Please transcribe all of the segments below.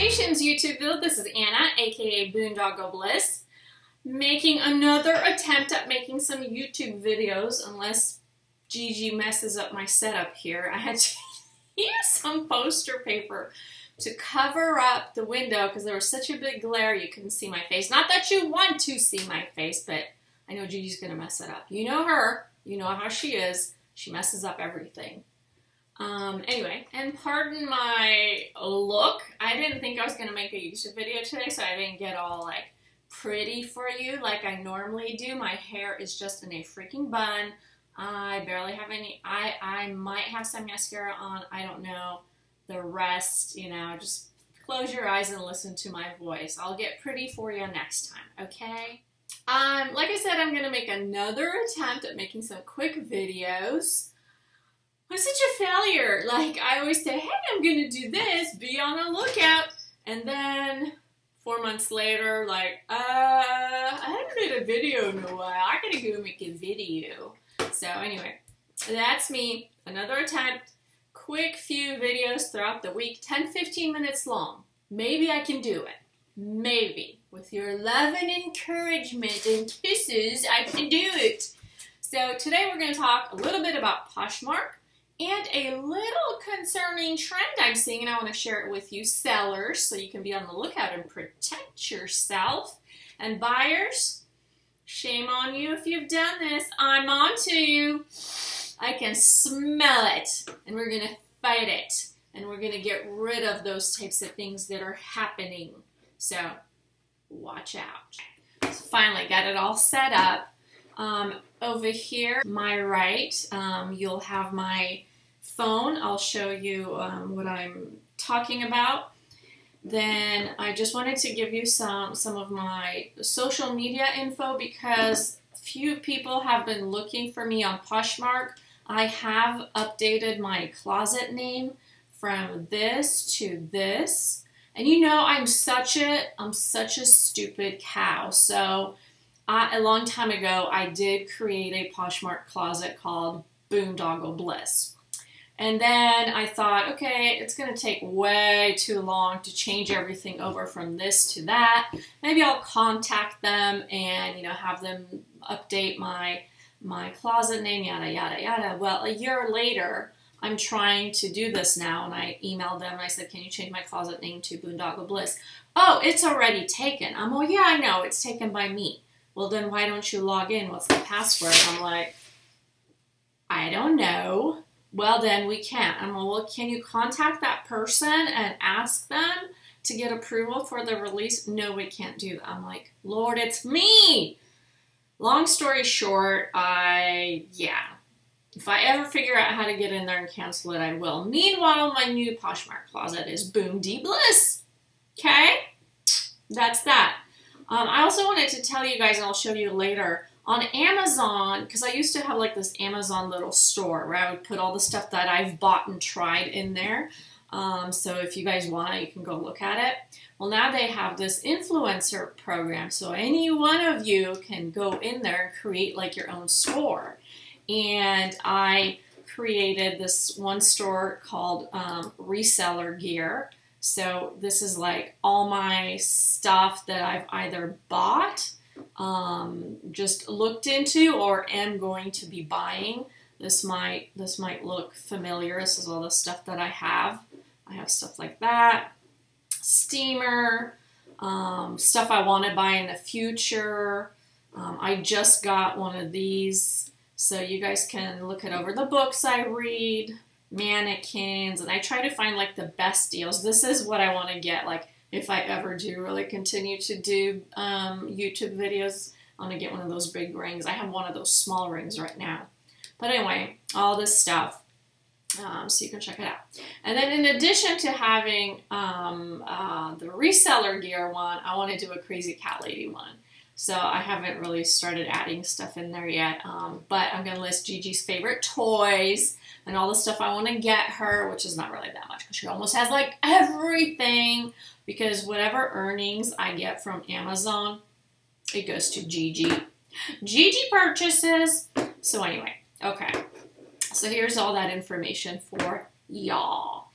Salutations YouTubeville, this is Anna, aka BoondOggleBliss, making another attempt at making some YouTube videos, unless Gigi messes up my setup here. I had to use some poster paper to cover up the window because there was such a big glare you couldn't see my face. Not that you want to see my face, but I know Gigi's gonna mess it up. You know her, you know how she is. She messes up everything. Anyway, and pardon my look. I didn't think I was going to make a YouTube video today, so I didn't get all, like, pretty for you like I normally do. My hair is just in a freaking bun. I barely have any, I might have some mascara on, I don't know. The rest, you know, just close your eyes and listen to my voice. I'll get pretty for you next time, okay? Like I said, I'm going to make another attempt at making some quick videos. I'm such a failure. Like, I always say, hey, I'm going to do this, be on the lookout. And then 4 months later, like, I haven't made a video in a while. I got to go make a video. So anyway, that's me. Another attempt. Quick few videos throughout the week, 10-15 minutes long. Maybe I can do it. Maybe. With your love and encouragement and kisses, I can do it. So today we're going to talk a little bit about Poshmark. And a little concerning trend I'm seeing, and I want to share it with you sellers so you can be on the lookout and protect yourself. And buyers, shame on you if you've done this. I'm on to you. I can smell it, and we're going to fight it. And we're going to get rid of those types of things that are happening. So watch out. So finally got it all set up. Over here, my right, you'll have my phone. I'll show you what I'm talking about. Then I just wanted to give you some of my social media info because few people have been looking for me on Poshmark. I have updated my closet name from this to this. And you know, I'm such a stupid cow. So a long time ago, I did create a Poshmark closet called BoondOggleBliss. And then I thought, okay, it's going to take way too long to change everything over from this to that. Maybe I'll contact them and, you know, have them update my closet name, yada, yada, yada. Well, a year later, I'm trying to do this now, and I emailed them and I said, can you change my closet name to BoondOggleBliss? Oh, it's already taken. I'm like, yeah, I know, it's taken by me. Well, then why don't you log in? What's the password? I'm like, I don't know. Well, then we can't. I'm like, well, can you contact that person and ask them to get approval for the release? No, we can't do that. I'm like, Lord, it's me. Long story short, yeah. If I ever figure out how to get in there and cancel it, I will. Meanwhile, my new Poshmark closet is BoondBliss. Okay? That's that. I also wanted to tell you guys, and I'll show you later, on Amazon, because I used to have like this Amazon little store where I would put all the stuff that I've bought and tried in there. So if you guys want it, you can go look at it. Well, now they have this influencer program, so any one of you can go in there and create like your own store. And I created this one store called Reseller Gear. So this is like all my stuff that I've either bought, just looked into, or am going to be buying. This might look familiar. This is all the stuff that I have. I have stuff like that, steamer, stuff I want to buy in the future. I just got one of these, so you guys can look it over. The books I read, mannequins, and I try to find like the best deals. This is what I want to get, like if I ever do really continue to do YouTube videos, I want to get one of those big rings. I have one of those small rings right now. But anyway, all this stuff, so you can check it out. And then in addition to having the Reseller Gear one, I want to do a Crazy Cat Lady one. So I haven't really started adding stuff in there yet, but I'm going to list Gigi's favorite toys and all the stuff I want to get her, which is not really that much because she almost has like everything, because whatever earnings I get from Amazon, it goes to Gigi. Gigi purchases. So anyway, okay. So here's all that information for y'all.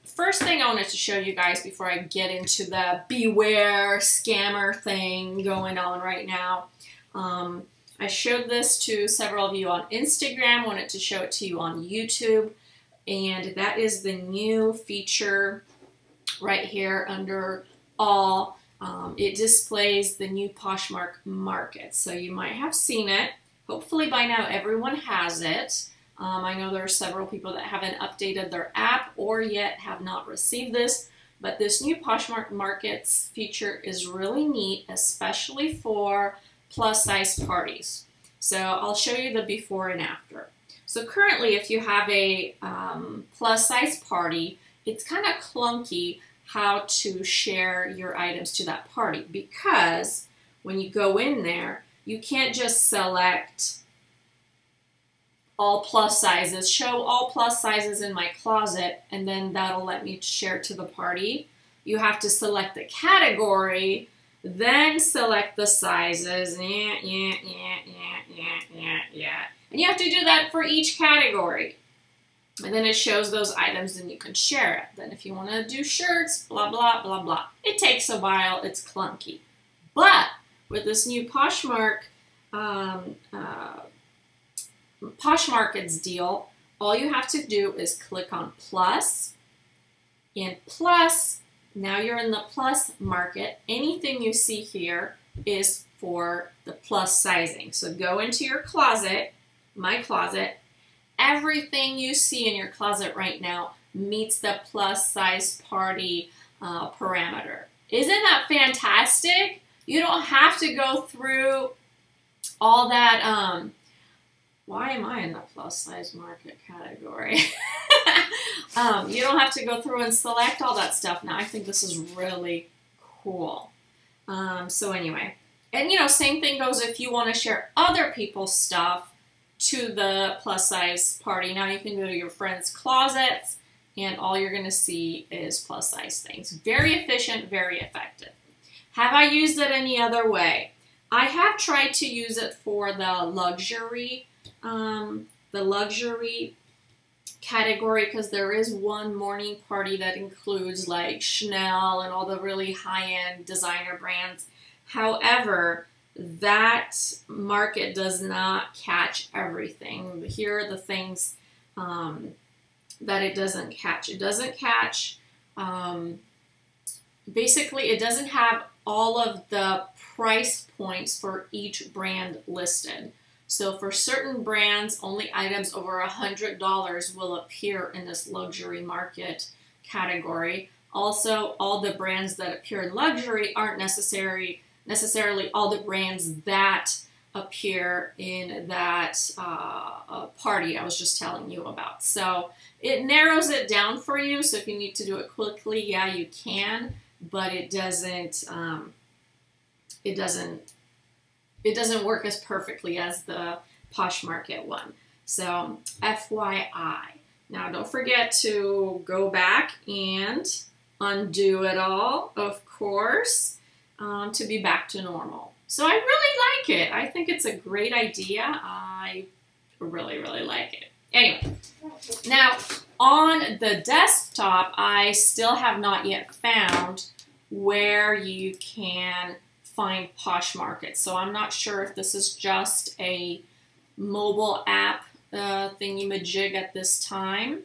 First thing I wanted to show you guys before I get into the beware scammer thing going on right now. I showed this to several of you on Instagram, wanted to show it to you on YouTube, and that is the new feature right here under all. It displays the new Poshmark Markets. So you might have seen it. Hopefully by now everyone has it. I know there are several people that haven't updated their app or yet have not received this, but this new Poshmark Markets feature is really neat, especially for plus size parties. So I'll show you the before and after. So currently if you have a plus size party, it's kind of clunky how to share your items to that party, because when you go in there, you can't just select all plus sizes, show all plus sizes in my closet, and then that'll let me share to the party. You have to select the category, then select the sizes, and you have to do that for each category. And then it shows those items and you can share it. Then if you want to do shirts, blah, blah, blah, blah. It takes a while, it's clunky. But with this new Poshmark Posh Markets deal, all you have to do is click on plus, and plus, now you're in the plus market. Anything you see here is for the plus sizing. So go into your closet, my closet. Everything you see in your closet right now meets the plus size party parameter. Isn't that fantastic? You don't have to go through all that. Why am I in the plus size market category? You don't have to go through and select all that stuff now. I think this is really cool. So anyway, and you know, same thing goes if you want to share other people's stuff to the plus size party. Now you can go to your friends' closets and all you're going to see is plus size things. Very efficient, very effective. Have I used it any other way? I have tried to use it for the luxury category, because there is one morning party that includes like Chanel and all the really high-end designer brands. However, that market does not catch everything. Here are the things that it doesn't catch. It doesn't catch, basically it doesn't have all of the price points for each brand listed. So for certain brands, only items over $100 will appear in this luxury market category. Also, all the brands that appear in luxury aren't necessarily all the brands that appear in that party I was just telling you about. So it narrows it down for you. So if you need to do it quickly, yeah, you can, but it doesn't work as perfectly as the Posh Market one. So FYI. Now don't forget to go back and undo it all, of course, to be back to normal. So I really like it. I think it's a great idea. I really, really like it. Anyway, now on the desktop, I still have not yet found where you can find Posh Markets. So I'm not sure if this is just a mobile app thingy-majig at this time.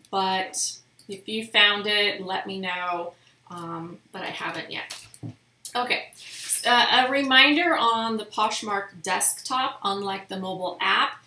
But if you found it, let me know. But I haven't yet. Okay, a reminder on the Poshmark desktop, unlike the mobile app,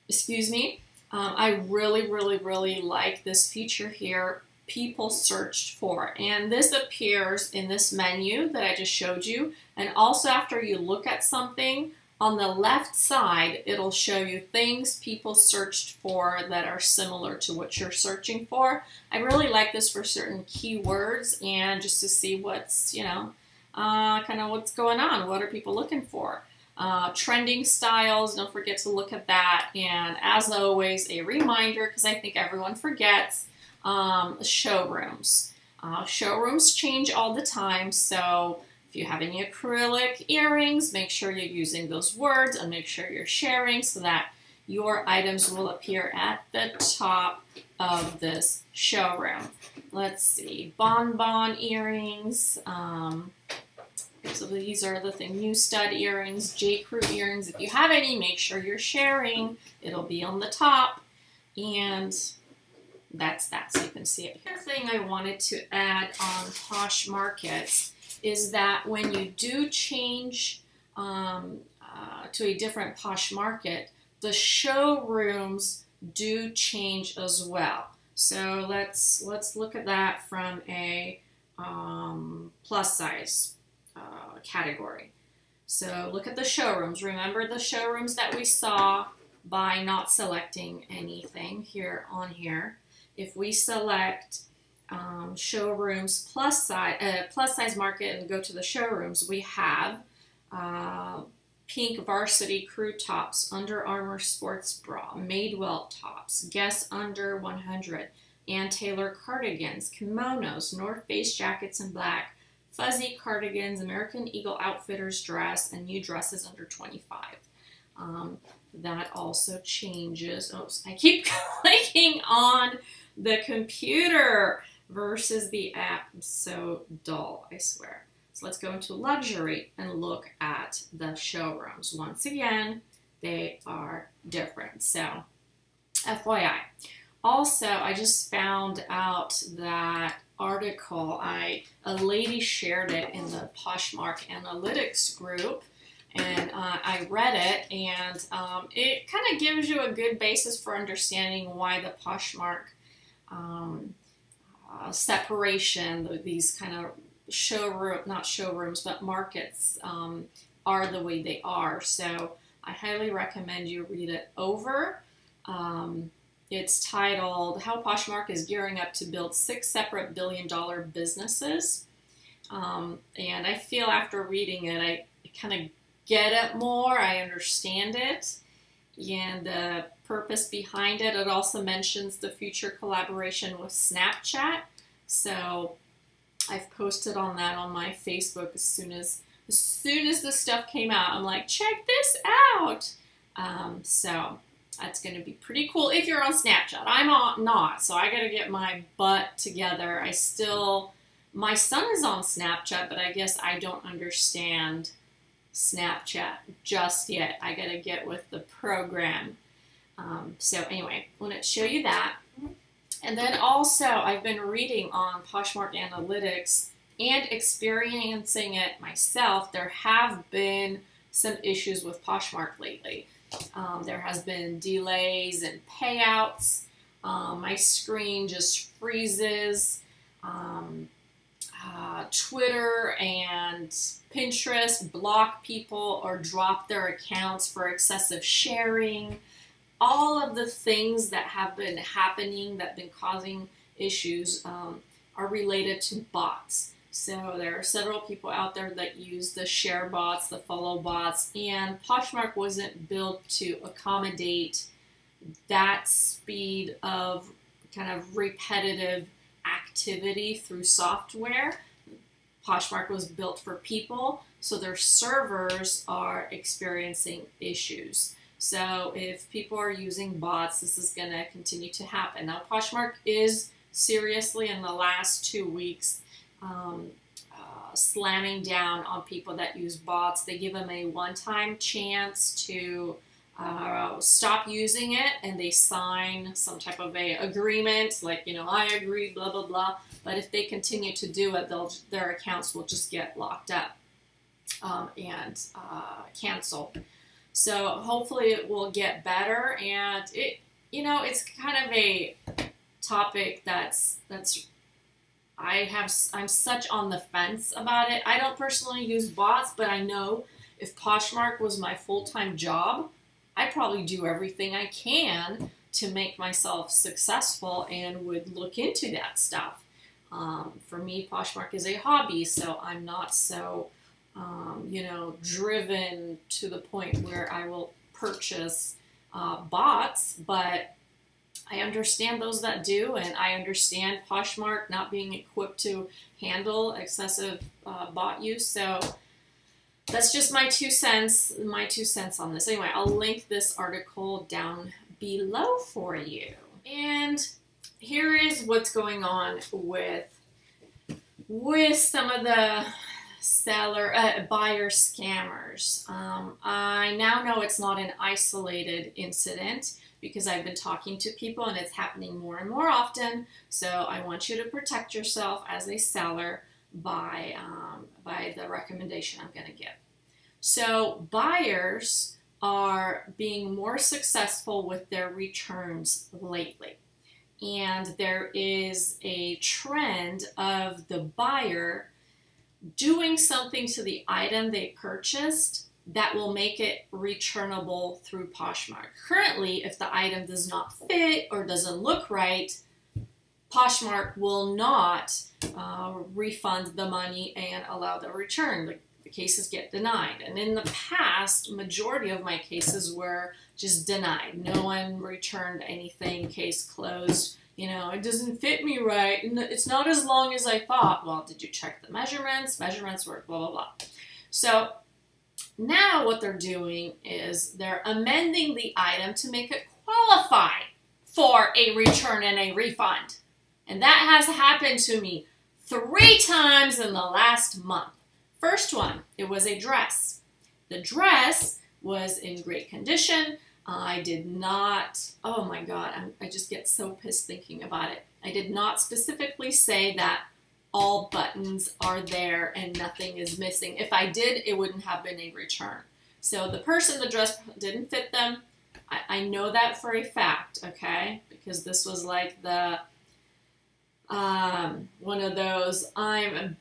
excuse me, I really, really, really like this feature here, people searched for. And this appears in this menu that I just showed you. And also after you look at something, on the left side, it'll show you things people searched for that are similar to what you're searching for. I really like this for certain keywords and just to see what's, you know, kind of what's going on. What are people looking for? Trending styles, don't forget to look at that. And as always, a reminder, because I think everyone forgets, showrooms. Showrooms change all the time, so if you have any acrylic earrings, make sure you're using those words and make sure you're sharing so that your items will appear at the top of this showroom. Let's see, bonbon earrings. So these are the thing, new stud earrings, J. Crew earrings. If you have any, make sure you're sharing. It'll be on the top. And that's that, so you can see it. The other thing I wanted to add on Posh Markets is that when you do change to a different Posh Market, the showrooms do change as well. So let's look at that from a plus size category. So look at the showrooms. Remember the showrooms that we saw by not selecting anything here on here. If we select showrooms plus size market and go to the showrooms, we have pink varsity crew tops, Under Armour sports bra, Madewell tops, Guess under 100, Ann Taylor cardigans, kimonos, North Face jackets in black, fuzzy cardigans, American Eagle Outfitters dress, and new dresses under 25. That also changes. Oops, I keep clicking on the computer versus the app. I'm so dull, I swear. So let's go into luxury and look at the showrooms. Once again, they are different. So FYI. Also, I just found out that article, a lady shared it in the Poshmark Analytics group, and I read it, and it kind of gives you a good basis for understanding why the Poshmark separation, these kind of not showrooms, but markets are the way they are. So I highly recommend you read it over. It's titled, How Poshmark is Gearing Up to Build 6 Separate billion-dollar Businesses. And I feel after reading it, I kind of get it more. I understand it. And the purpose behind it. It also mentions the future collaboration with Snapchat. So I've posted on that on my Facebook as soon as this stuff came out. I'm like, check this out. So that's going to be pretty cool if you're on Snapchat. I'm not, so I got to get my butt together. My son is on Snapchat, but I guess I don't understand Snapchat just yet. I got to get with the program. So anyway, I want to show you that. And then also, I've been reading on Poshmark Analytics and experiencing it myself. There have been some issues with Poshmark lately. There has been delays in payouts. My screen just freezes. Twitter and Pinterest block people or drop their accounts for excessive sharing. All of the things that have been happening that have been causing issues are related to bots. So there are several people out there that use the share bots, the follow bots, and Poshmark wasn't built to accommodate that speed of kind of repetitive activity through software. Poshmark was built for people, so their servers are experiencing issues. So if people are using bots, this is going to continue to happen. Now, Poshmark is seriously in the last 2 weeks slamming down on people that use bots. They give them a one-time chance to stop using it, and they sign some type of a agreement, like, you know, I agree, blah, blah, blah. But if they continue to do it, their accounts will just get locked up and canceled. So hopefully it will get better, and it's kind of a topic I'm such on the fence about it. I don't personally use bots, but I know if Poshmark was my full-time job, I'd probably do everything I can to make myself successful and would look into that stuff. For me, Poshmark is a hobby, so I'm not so driven to the point where I will purchase bots, but I understand those that do, and I understand Poshmark not being equipped to handle excessive bot use. So that's just my 2 cents, on this. Anyway, I'll link this article down below for you. And here is what's going on with some of the buyer scammers. I now know it's not an isolated incident because I've been talking to people and it's happening more and more often. So I want you to protect yourself as a seller by the recommendation I'm going to give. So buyers are being more successful with their returns lately. And there is a trend of the buyer doing something to the item they purchased that will make it returnable through Poshmark. Currently, if the item does not fit or doesn't look right, Poshmark will not refund the money and allow the return. The cases get denied. And in the past, majority of my cases were just denied. No one returned anything, case closed. You know, it doesn't fit me right, and it's not as long as I thought. Well, did you check the measurements? Measurements were blah, blah, blah. So now what they're doing is they're amending the item to make it qualify for a return and a refund. And that has happened to me 3 times in the last month. First one, it was a dress. The dress was in great condition. I did not, oh my God, I just get so pissed thinking about it. I did not specifically say that all buttons are there and nothing is missing. If I did, it wouldn't have been a return. So the person, the dress didn't fit them. I know that for a fact, okay? Because this was like the, one of those, I'm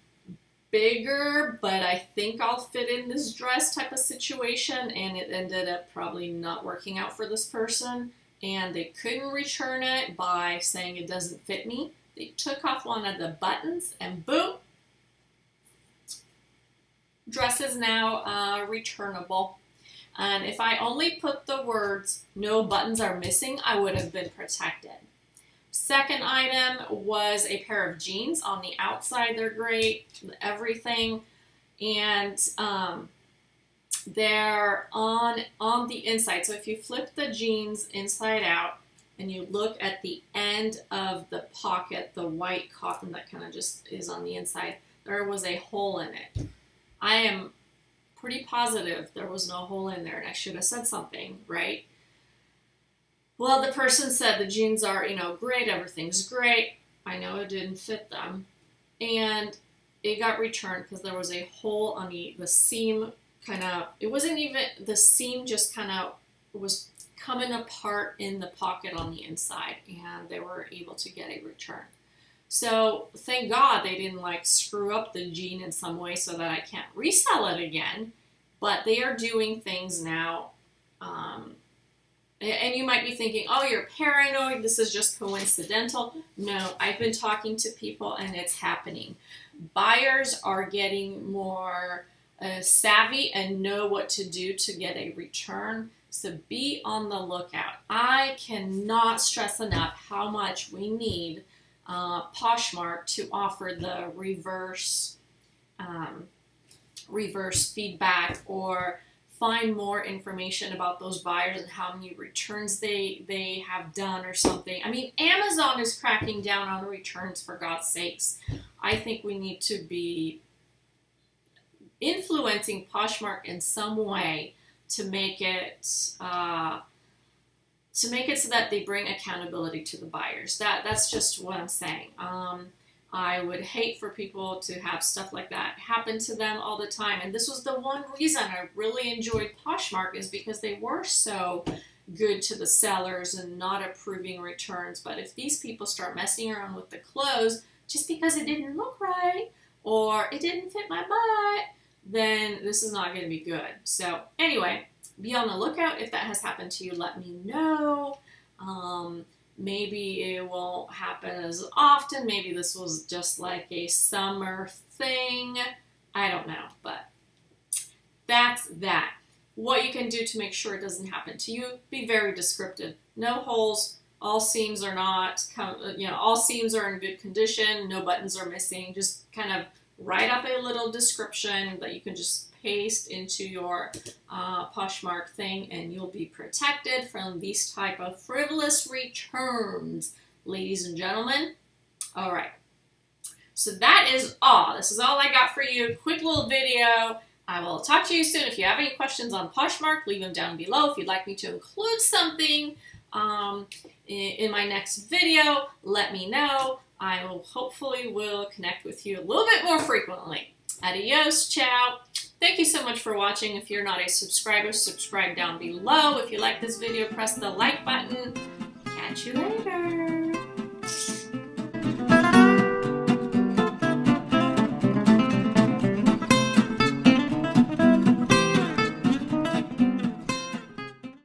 bigger, but I think I'll fit in this dress type of situation, and it ended up probably not working out for this person, and they couldn't return it by saying it doesn't fit me. They took off one of the buttons, and boom, dress is now returnable. And if I only put the words "no buttons are missing," I would have been protected. Second item was a pair of jeans. On the outside, they're great, everything. And they're on the inside. So if you flip the jeans inside out and you look at the end of the pocket, the white cotton that kind of just is on the inside, there was a hole in it. I am pretty positive there was no hole in there, and I should have said something, right? Well, the person said the jeans are, you know, great, everything's great. I know it didn't fit them. And it got returned because there was a hole on the seam kind of, it wasn't even, the seam just kind of was coming apart in the pocket on the inside, and they were able to get a return. So thank God they didn't like screw up the jean in some way so that I can't resell it again. But they are doing things now. And you might be thinking, oh, you're paranoid, this is just coincidental. No, I've been talking to people and it's happening. Buyers are getting more savvy and know what to do to get a return. So be on the lookout. I cannot stress enough how much we need Poshmark to offer the reverse feedback, or find more information about those buyers and how many returns they have done or something. I mean, Amazon is cracking down on returns, for God's sakes. I think we need to be influencing Poshmark in some way to make it so that they bring accountability to the buyers. That's just what I'm saying. I would hate for people to have stuff like that happen to them all the time. And this was the one reason I really enjoyed Poshmark, is because they were so good to the sellers and not approving returns. But if these people start messing around with the clothes just because it didn't look right or it didn't fit my butt, then this is not going to be good. So anyway, be on the lookout. If that has happened to you, let me know. Maybe it won't happen as often. Maybe this was just like a summer thing. I don't know, but that's that. What you can do to make sure it doesn't happen to you, be very descriptive. No holes, all seams are not, all seams are in good condition, no buttons are missing. Just kind of write up a little description that you can just paste into your Poshmark thing, and you'll be protected from these type of frivolous returns, ladies and gentlemen. All right. So that is all. This is all I got for you. Quick little video. I will talk to you soon. If you have any questions on Poshmark, leave them down below. If you'd like me to include something in my next video, let me know. I will hopefully connect with you a little bit more frequently. Adios, ciao. Thank you so much for watching. If you're not a subscriber, subscribe down below. If you like this video, press the like button. Catch you later.